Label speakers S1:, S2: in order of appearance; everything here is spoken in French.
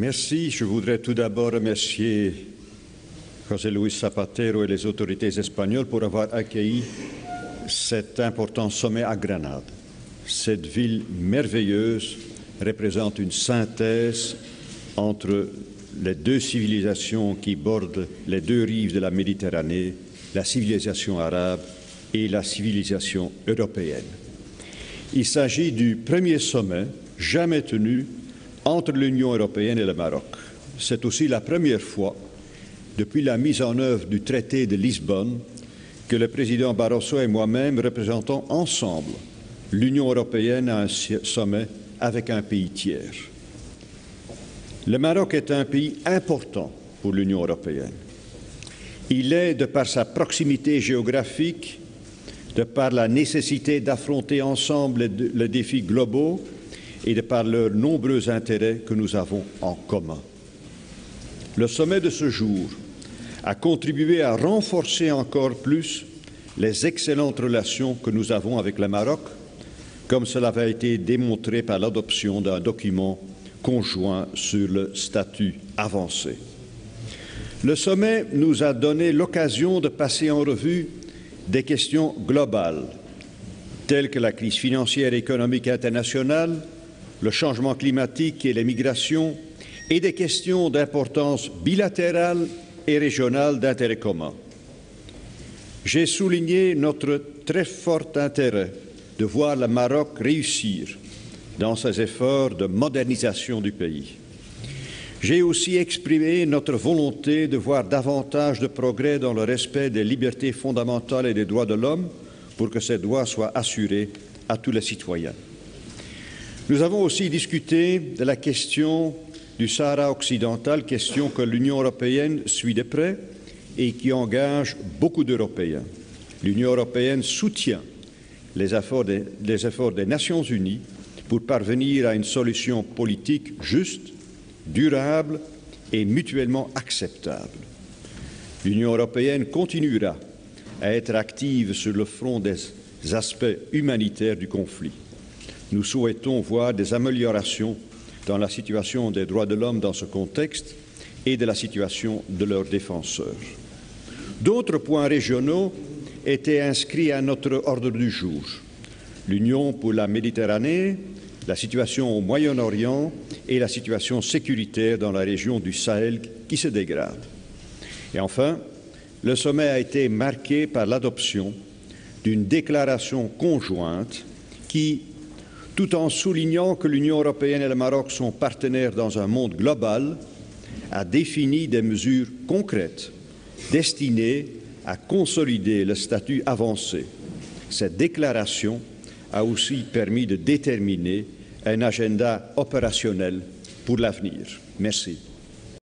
S1: Merci. Je voudrais tout d'abord remercier José Luis Zapatero et les autorités espagnoles pour avoir accueilli cet important sommet à Grenade. Cette ville merveilleuse représente une synthèse entre les deux civilisations qui bordent les deux rives de la Méditerranée, la civilisation arabe et la civilisation européenne. Il s'agit du premier sommet jamais tenu entre l'Union européenne et le Maroc. C'est aussi la première fois depuis la mise en œuvre du traité de Lisbonne que le président Barroso et moi-même représentons ensemble l'Union européenne à un sommet avec un pays tiers. Le Maroc est un pays important pour l'Union européenne. Il est, de par sa proximité géographique, de par la nécessité d'affronter ensemble les défis globaux et de par leurs nombreux intérêts que nous avons en commun. Le sommet de ce jour a contribué à renforcer encore plus les excellentes relations que nous avons avec le Maroc, comme cela avait été démontré par l'adoption d'un document conjoint sur le statut avancé. Le sommet nous a donné l'occasion de passer en revue des questions globales, telles que la crise financière et économique internationale, le changement climatique et les migrations, et des questions d'importance bilatérale et régionale d'intérêt commun. J'ai souligné notre très fort intérêt de voir le Maroc réussir dans ses efforts de modernisation du pays. J'ai aussi exprimé notre volonté de voir davantage de progrès dans le respect des libertés fondamentales et des droits de l'homme pour que ces droits soient assurés à tous les citoyens. Nous avons aussi discuté de la question du Sahara occidental, question que l'Union européenne suit de près et qui engage beaucoup d'Européens. L'Union européenne soutient les efforts des Nations unies pour parvenir à une solution politique juste, durable et mutuellement acceptable. L'Union européenne continuera à être active sur le front des aspects humanitaires du conflit. Nous souhaitons voir des améliorations dans la situation des droits de l'homme dans ce contexte et de la situation de leurs défenseurs. D'autres points régionaux étaient inscrits à notre ordre du jour. L'Union pour la Méditerranée, la situation au Moyen-Orient et la situation sécuritaire dans la région du Sahel qui se dégrade. Et enfin, le sommet a été marqué par l'adoption d'une déclaration conjointe qui, tout en soulignant que l'Union européenne et le Maroc sont partenaires dans un monde global, a défini des mesures concrètes destinées à consolider le statut avancé. Cette déclaration a aussi permis de déterminer un agenda opérationnel pour l'avenir. Merci.